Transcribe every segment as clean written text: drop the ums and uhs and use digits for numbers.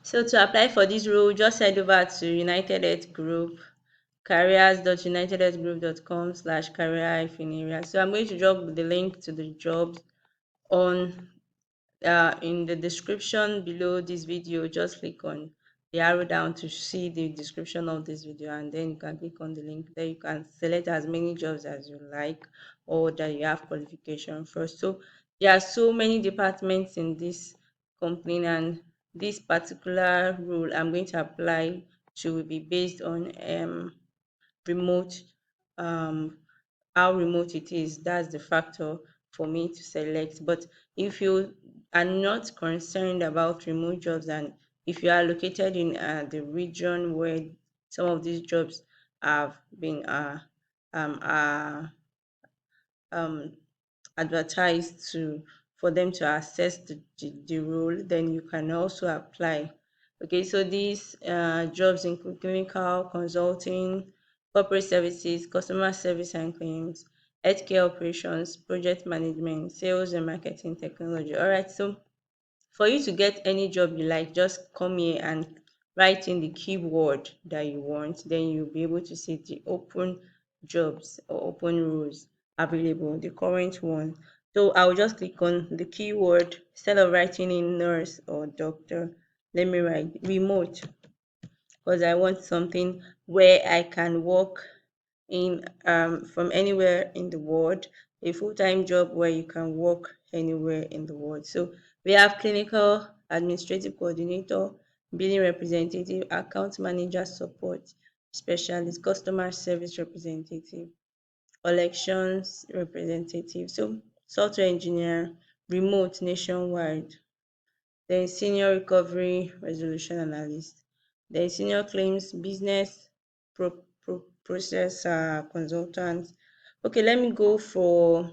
So to apply for this role, just head over to United Health Group, careers.unitedhealthgroup.com/career-area. So I'm going to drop the link to the jobs on in the description below this video. Just click on the arrow down to see the description of this video, and then you can click on the link. There you can select as many jobs as you like, or that you have qualification for. So there are so many departments in this company, and this particular rule I'm going to apply to will be based on remote, um how remote it is. That's the factor for me to select. But if you are not concerned about remote jobs, and if you are located in the region where some of these jobs have been are um, advertised to, for them to access the role, then you can also apply. Okay, so these jobs include clinical consulting, corporate services, customer service and claims, healthcare operations, project management, sales and marketing technology. All right, so for you to get any job you like, just come here and write in the keyword that you want. Then you'll be able to see the open jobs or open roles available, the current one. So I'll just click on the keyword instead of writing in nurse or doctor. Let me write remote, because I want something where I can work in from anywhere in the world, a full-time job where you can work anywhere in the world. So we have clinical administrative coordinator, billing representative, account manager, support specialist, customer service representative, elections representative, so software engineer, remote nationwide, then senior recovery resolution analyst, then senior claims business process consultant. Okay, let me go for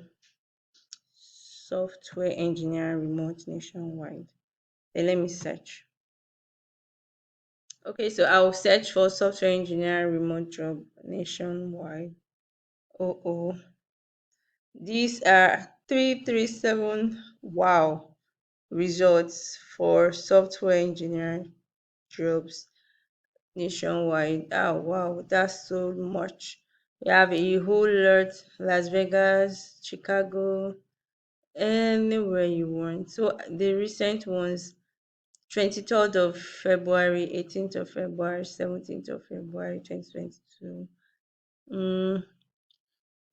software engineer remote nationwide. Then let me search. Okay, so I'll search for software engineer remote job nationwide. Oh, these are 337 wow results for software engineer jobs nationwide. Oh wow, that's so much. We have a whole lot: Las Vegas, Chicago, anywhere you want. So the recent ones: 23rd of February, 18th of February, 17th of February 2022. Mm,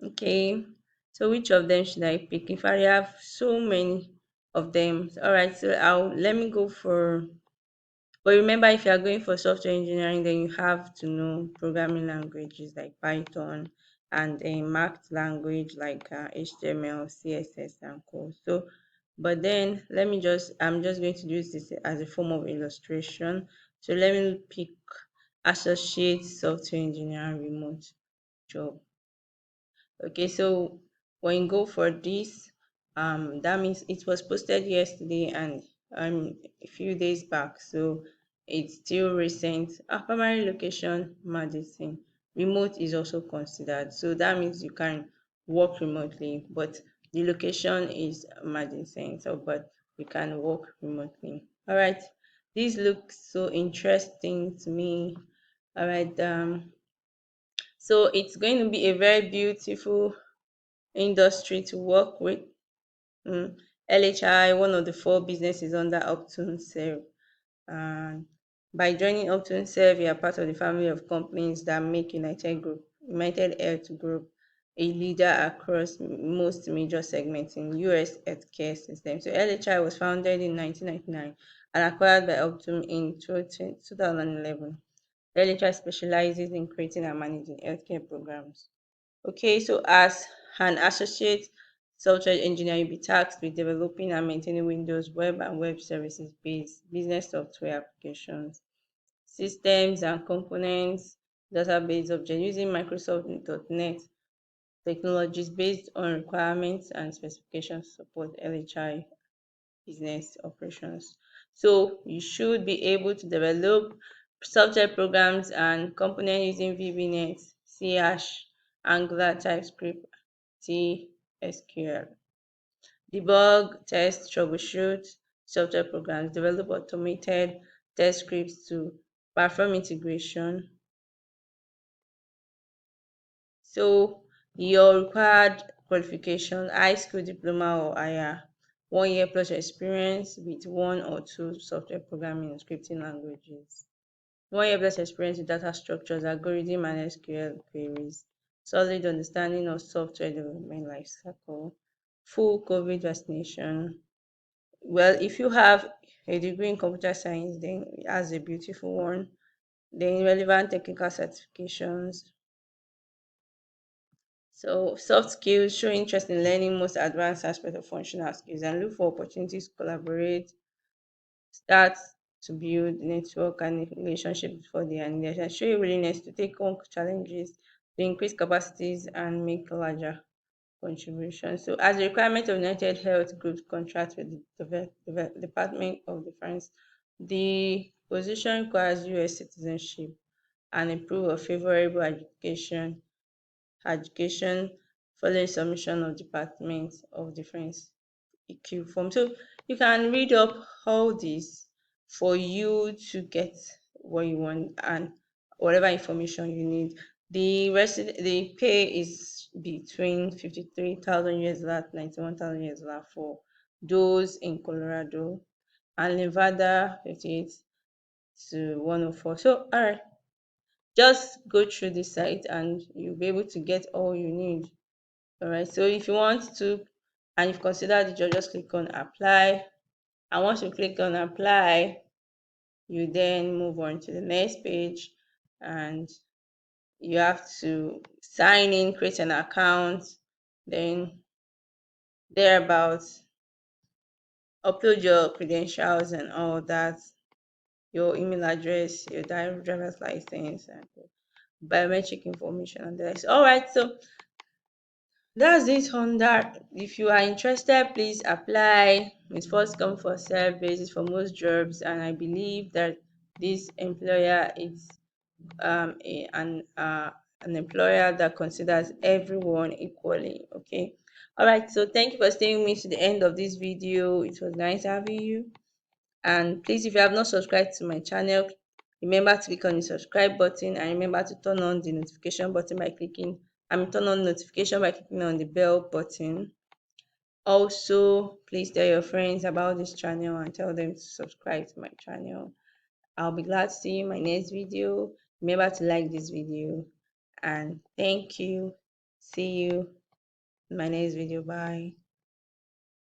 okay. So which of them should I pick? If I have so many of them. All right, so I'll let me go for, but remember, if you are going for software engineering, then you have to know programming languages like Python, and a marked language like HTML, CSS, and co. So, but then I'm just going to use this as a form of illustration. So let me pick associate software engineer remote job. Okay, so when you go for this, that means it was posted yesterday and a few days back, so it's still recent. Our primary location, Madison. Remote is also considered, so that means you can work remotely, but the location is Madison, so but you can work remotely. All right, this looks so interesting to me. All right, so it's going to be a very beautiful industry to work with. LHI, one of the four businesses under Upton Serve. And by joining Upton Serve, you are part of the family of companies that make United Health Group, a leader across most major segments in US healthcare systems. So LHI was founded in 1999 and acquired by Optum in 2011. LHI specializes in creating and managing healthcare programs. Okay, so as an associate software engineer, you'll be tasked with developing and maintaining Windows web and web services based business software applications, systems and components, database objects using Microsoft.NET technologies based on requirements and specifications to support LHI business operations. So you should be able to develop software programs and components using VBNet, C Hash, Angular, TypeScript, TSQL. Debug, test, troubleshoot software programs, develop automated test scripts to perform integration. So your required qualification, high school diploma or higher, 1 year plus experience with one or two software programming and scripting languages, 1 year plus experience with data structures, algorithm and SQL queries, solid understanding of software development lifecycle, full COVID vaccination. Well, if you have a degree in computer science, then that's a beautiful one. Then relevant technical certifications. So soft skills, show interest in learning most advanced aspects of functional skills and look for opportunities to collaborate, start to build network and relationship before they are needed, and show a willingness to take on challenges, to increase capacities and make larger contributions. So as a requirement of United Health Group contract with the Department of Defense, the position requires US citizenship and a proof of favorable education following submission of Department of Defense EQ form. So you can read up all this for you to get what you want and whatever information you need. The pay is between 53,000 US dollars, 91,000 US dollars for those in Colorado, and Nevada 58 to 104. So all right, just go through this site and you'll be able to get all you need. All right, so if you want to and you've considered it, you just click on apply, and once you click on apply, you then move on to the next page, and you have to sign in, create an account, then thereabouts upload your credentials and all that, your email address, your driver's license, and biometric information and the rest. All right, so that's it on that. If you are interested, please apply. It's first come first serve basis for most jobs, and I believe that this employer is an employer that considers everyone equally. Okay. All right. So thank you for staying with me to the end of this video. It was nice having you. And please, if you have not subscribed to my channel, remember to click on the subscribe button, and remember to turn on the notification button by clicking, turn on notification by clicking on the bell button. Also, please tell your friends about this channel and tell them to subscribe to my channel. I'll be glad to see you in my next video. Remember to like this video, and thank you. See you in my next video. Bye.